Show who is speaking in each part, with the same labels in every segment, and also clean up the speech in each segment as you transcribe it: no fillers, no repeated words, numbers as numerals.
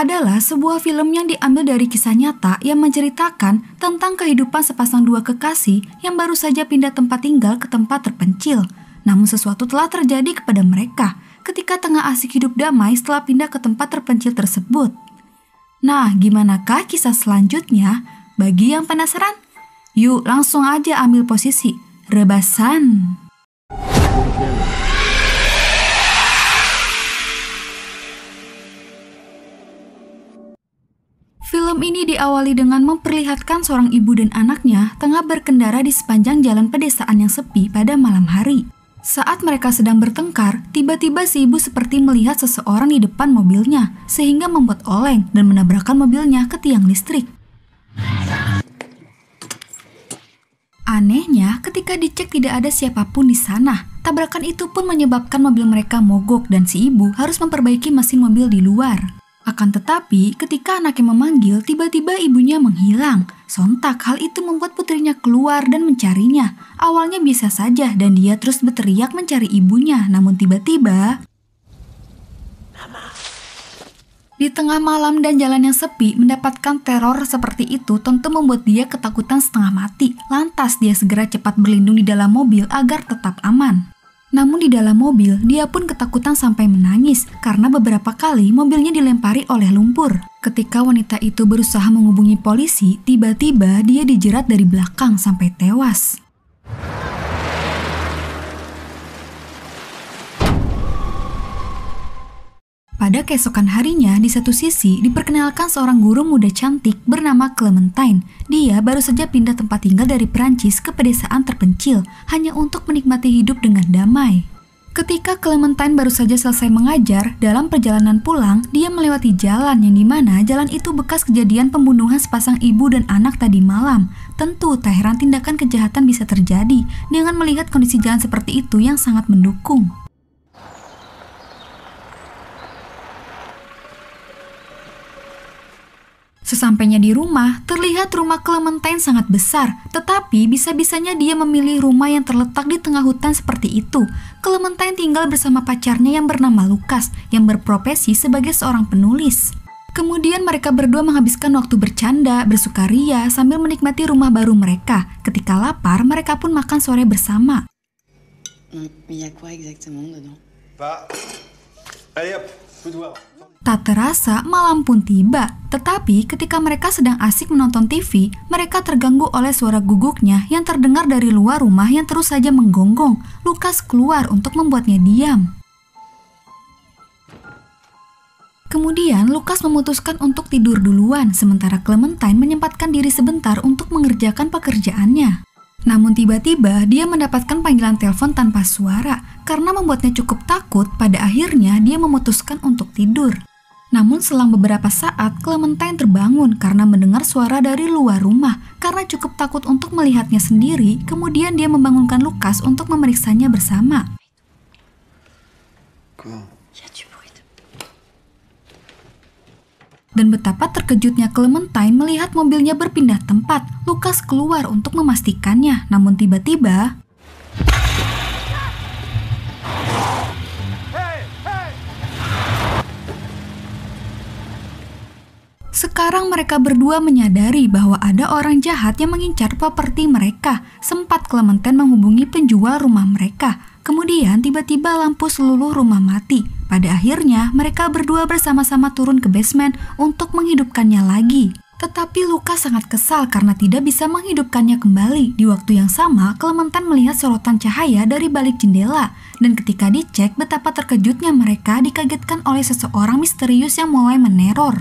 Speaker 1: adalah sebuah film yang diambil dari kisah nyata yang menceritakan tentang kehidupan sepasang dua kekasih yang baru saja pindah tempat tinggal ke tempat terpencil. Namun sesuatu telah terjadi kepada mereka ketika tengah asik hidup damai setelah pindah ke tempat terpencil tersebut. Nah, gimanakah kisah selanjutnya? Bagi yang penasaran, yuk langsung aja ambil posisi. Rebasan. Film ini diawali dengan memperlihatkan seorang ibu dan anaknya tengah berkendara di sepanjang jalan pedesaan yang sepi pada malam hari. Saat mereka sedang bertengkar, tiba-tiba si ibu seperti melihat seseorang di depan mobilnya, sehingga membuat oleng dan menabrakkan mobilnya ke tiang listrik. Anehnya, ketika dicek tidak ada siapapun di sana. Tabrakan itu pun menyebabkan mobil mereka mogok dan si ibu harus memperbaiki mesin mobil di luar. Akan tetapi, ketika anaknya memanggil, tiba-tiba ibunya menghilang. Sontak, hal itu membuat putrinya keluar dan mencarinya. Awalnya biasa saja dan dia terus berteriak mencari ibunya. Namun tiba-tiba, di tengah malam dan jalan yang sepi, mendapatkan teror seperti itu tentu membuat dia ketakutan setengah mati. Lantas dia segera cepat berlindung di dalam mobil agar tetap aman. Namun di dalam mobil, dia pun ketakutan sampai menangis karena beberapa kali mobilnya dilempari oleh lumpur. Ketika wanita itu berusaha menghubungi polisi, tiba-tiba dia dijerat dari belakang sampai tewas. Pada keesokan harinya, di satu sisi diperkenalkan seorang guru muda cantik bernama Clementine. Dia baru saja pindah tempat tinggal dari Perancis ke pedesaan terpencil, hanya untuk menikmati hidup dengan damai. Ketika Clementine baru saja selesai mengajar, dalam perjalanan pulang, dia melewati jalan yang dimana jalan itu bekas kejadian pembunuhan sepasang ibu dan anak tadi malam. Tentu tak heran tindakan kejahatan bisa terjadi dengan melihat kondisi jalan seperti itu yang sangat mendukung. Sesampainya di rumah, terlihat rumah Clementine sangat besar, tetapi bisa-bisanya dia memilih rumah yang terletak di tengah hutan seperti itu. Clementine tinggal bersama pacarnya yang bernama Lucas, yang berprofesi sebagai seorang penulis. Kemudian mereka berdua menghabiskan waktu bercanda, bersukaria, sambil menikmati rumah baru mereka. Ketika lapar, mereka pun makan sore bersama. Tak terasa malam pun tiba, tetapi ketika mereka sedang asik menonton TV, mereka terganggu oleh suara guguknya yang terdengar dari luar rumah yang terus saja menggonggong. Lucas keluar untuk membuatnya diam. Kemudian Lucas memutuskan untuk tidur duluan, sementara Clementine menyempatkan diri sebentar untuk mengerjakan pekerjaannya. Namun tiba-tiba dia mendapatkan panggilan telepon tanpa suara. Karena membuatnya cukup takut, pada akhirnya dia memutuskan untuk tidur. Namun selang beberapa saat, Clementine terbangun karena mendengar suara dari luar rumah. Karena cukup takut untuk melihatnya sendiri, kemudian dia membangunkan Lucas untuk memeriksanya bersama. Dan betapa terkejutnya Clementine melihat mobilnya berpindah tempat. Lucas keluar untuk memastikannya, namun tiba-tiba sekarang mereka berdua menyadari bahwa ada orang jahat yang mengincar properti mereka. Sempat Clementine menghubungi penjual rumah mereka. Kemudian tiba-tiba lampu seluruh rumah mati. Pada akhirnya mereka berdua bersama-sama turun ke basement untuk menghidupkannya lagi. Tetapi Lucas sangat kesal karena tidak bisa menghidupkannya kembali. Di waktu yang sama, Clementine melihat sorotan cahaya dari balik jendela. Dan ketika dicek, betapa terkejutnya mereka dikagetkan oleh seseorang misterius yang mulai meneror.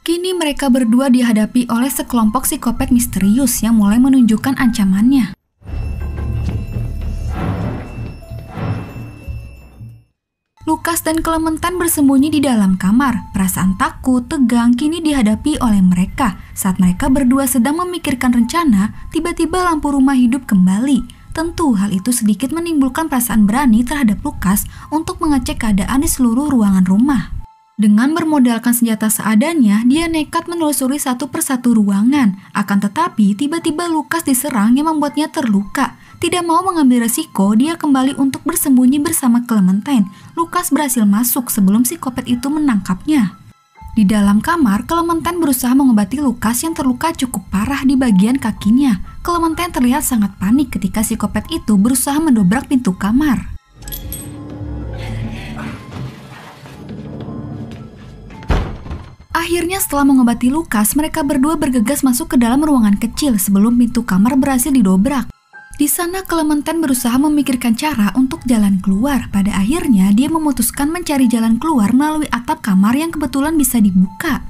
Speaker 1: Kini mereka berdua dihadapi oleh sekelompok psikopat misterius yang mulai menunjukkan ancamannya. Lucas dan Clementine bersembunyi di dalam kamar. Perasaan takut, tegang kini dihadapi oleh mereka. Saat mereka berdua sedang memikirkan rencana, tiba-tiba lampu rumah hidup kembali. Tentu hal itu sedikit menimbulkan perasaan berani terhadap Lucas untuk mengecek keadaan di seluruh ruangan rumah. Dengan bermodalkan senjata seadanya, dia nekat menelusuri satu persatu ruangan. Akan tetapi, tiba-tiba Lucas diserang yang membuatnya terluka. Tidak mau mengambil resiko, dia kembali untuk bersembunyi bersama Clementine. Lukas berhasil masuk sebelum psikopat itu menangkapnya. Di dalam kamar, Clementine berusaha mengobati Lukas yang terluka cukup parah di bagian kakinya. Clementine terlihat sangat panik ketika psikopat itu berusaha mendobrak pintu kamar. Akhirnya setelah mengobati Lukas, mereka berdua bergegas masuk ke dalam ruangan kecil sebelum pintu kamar berhasil didobrak. Di sana Clementine berusaha memikirkan cara untuk jalan keluar. Pada akhirnya dia memutuskan mencari jalan keluar melalui atap kamar yang kebetulan bisa dibuka.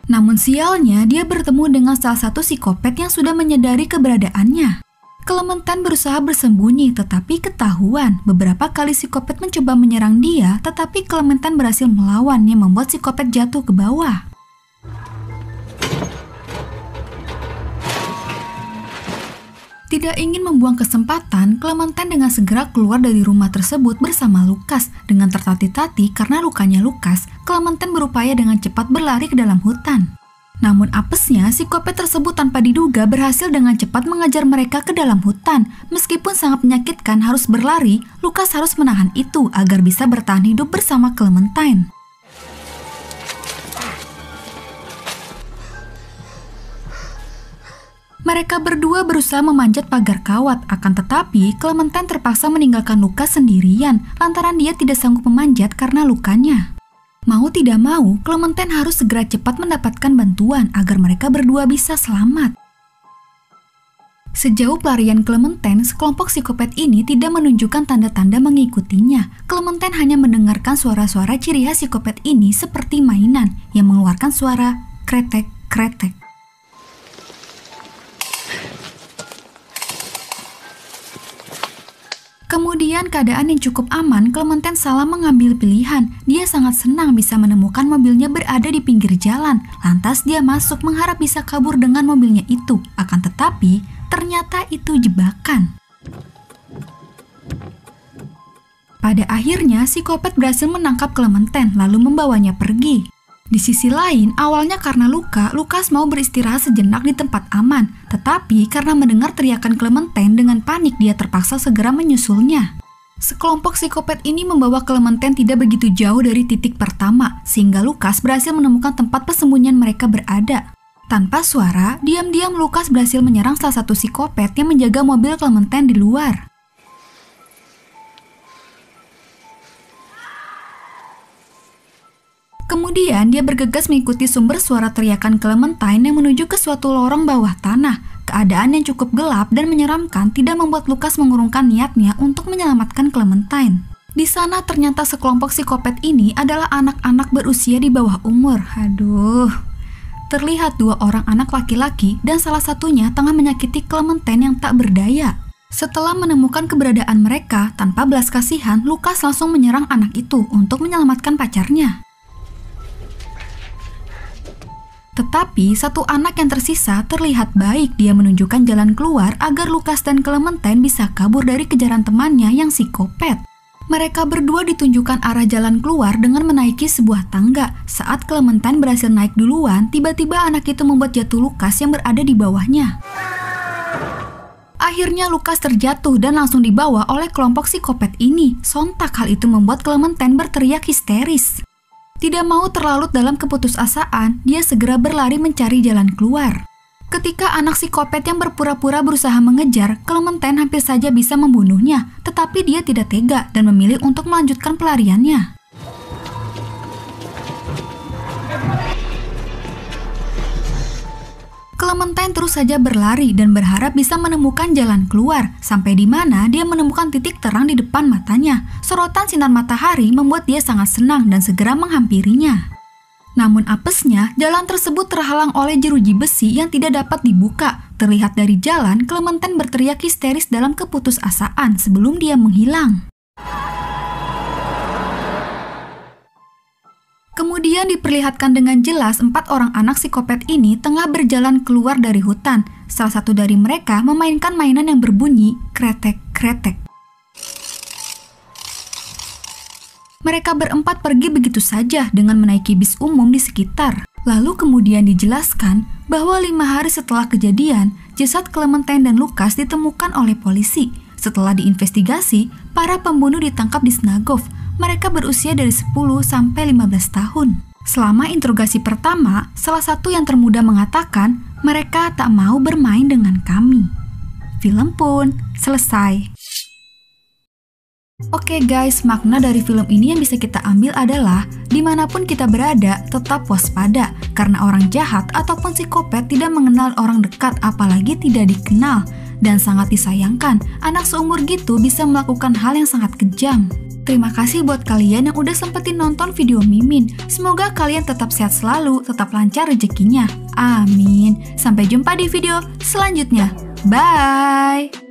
Speaker 1: Namun sialnya dia bertemu dengan salah satu psikopat yang sudah menyadari keberadaannya. Clementine berusaha bersembunyi tetapi ketahuan. Beberapa kali psikopat mencoba menyerang dia, tetapi Clementine berhasil melawan yang membuat psikopat jatuh ke bawah. Tidak ingin membuang kesempatan, Clementine dengan segera keluar dari rumah tersebut bersama Lukas. Dengan tertati-tati karena lukanya Lukas, Clementine berupaya dengan cepat berlari ke dalam hutan. Namun apesnya, psikopat tersebut tanpa diduga berhasil dengan cepat mengejar mereka ke dalam hutan. Meskipun sangat menyakitkan harus berlari, Lukas harus menahan itu agar bisa bertahan hidup bersama Clementine. Mereka berdua berusaha memanjat pagar kawat, akan tetapi Clementine terpaksa meninggalkan Lukas sendirian lantaran dia tidak sanggup memanjat karena lukanya. Mau tidak mau, Clementine harus segera cepat mendapatkan bantuan agar mereka berdua bisa selamat. Sejauh pelarian Clementine, sekelompok psikopat ini tidak menunjukkan tanda-tanda mengikutinya. Clementine hanya mendengarkan suara-suara ciri khas psikopat ini seperti mainan yang mengeluarkan suara kretek-kretek. Kemudian keadaan yang cukup aman, Clementine salah mengambil pilihan. Dia sangat senang bisa menemukan mobilnya berada di pinggir jalan. Lantas dia masuk mengharap bisa kabur dengan mobilnya itu. Akan tetapi, ternyata itu jebakan. Pada akhirnya, psikopat berhasil menangkap Clementine lalu membawanya pergi. Di sisi lain, awalnya karena luka, Lukas mau beristirahat sejenak di tempat aman. Tetapi karena mendengar teriakan Clementine dengan panik, dia terpaksa segera menyusulnya. Sekelompok psikopat ini membawa Clementine tidak begitu jauh dari titik pertama, sehingga Lukas berhasil menemukan tempat persembunyian mereka berada. Tanpa suara, diam-diam Lukas berhasil menyerang salah satu psikopat yang menjaga mobil Clementine di luar. Kemudian dia bergegas mengikuti sumber suara teriakan Clementine yang menuju ke suatu lorong bawah tanah. Keadaan yang cukup gelap dan menyeramkan tidak membuat Lukas mengurungkan niatnya untuk menyelamatkan Clementine. Di sana ternyata sekelompok psikopat ini adalah anak-anak berusia di bawah umur. Terlihat dua orang anak laki-laki dan salah satunya tengah menyakiti Clementine yang tak berdaya. Setelah menemukan keberadaan mereka, tanpa belas kasihan, Lukas langsung menyerang anak itu untuk menyelamatkan pacarnya. Tetapi satu anak yang tersisa terlihat baik. Dia menunjukkan jalan keluar agar Lukas dan Clementine bisa kabur dari kejaran temannya yang psikopat. Mereka berdua ditunjukkan arah jalan keluar dengan menaiki sebuah tangga. Saat Clementine berhasil naik duluan, tiba-tiba anak itu membuat jatuh Lukas yang berada di bawahnya. Akhirnya Lukas terjatuh dan langsung dibawa oleh kelompok psikopat ini. Sontak hal itu membuat Clementine berteriak histeris. Tidak mau terlarut dalam keputusasaan, dia segera berlari mencari jalan keluar. Ketika anak psikopat yang berpura-pura berusaha mengejar, Clementine hampir saja bisa membunuhnya, tetapi dia tidak tega dan memilih untuk melanjutkan pelariannya. Clementine terus saja berlari dan berharap bisa menemukan jalan keluar, sampai di mana dia menemukan titik terang di depan matanya. Sorotan sinar matahari membuat dia sangat senang dan segera menghampirinya. Namun apesnya, jalan tersebut terhalang oleh jeruji besi yang tidak dapat dibuka. Terlihat dari jalan, Clementine berteriak histeris dalam keputusasaan sebelum dia menghilang. Kemudian diperlihatkan dengan jelas 4 orang anak psikopat ini tengah berjalan keluar dari hutan. Salah satu dari mereka memainkan mainan yang berbunyi kretek-kretek. Mereka berempat pergi begitu saja dengan menaiki bis umum di sekitar. Lalu kemudian dijelaskan bahwa 5 hari setelah kejadian, jasad Clementine dan Lucas ditemukan oleh polisi. Setelah diinvestigasi, para pembunuh ditangkap di Snagov. Mereka berusia dari 10 sampai 15 tahun. Selama interogasi pertama, salah satu yang termuda mengatakan mereka tak mau bermain dengan kami. Film pun selesai. Oke guys, makna dari film ini yang bisa kita ambil adalah dimanapun kita berada, tetap waspada karena orang jahat ataupun psikopat tidak mengenal orang dekat apalagi tidak dikenal. Dan sangat disayangkan, anak seumur gitu bisa melakukan hal yang sangat kejam. Terima kasih buat kalian yang udah sempetin nonton video Mimin. Semoga kalian tetap sehat selalu, tetap lancar rezekinya. Amin. Sampai jumpa di video selanjutnya. Bye!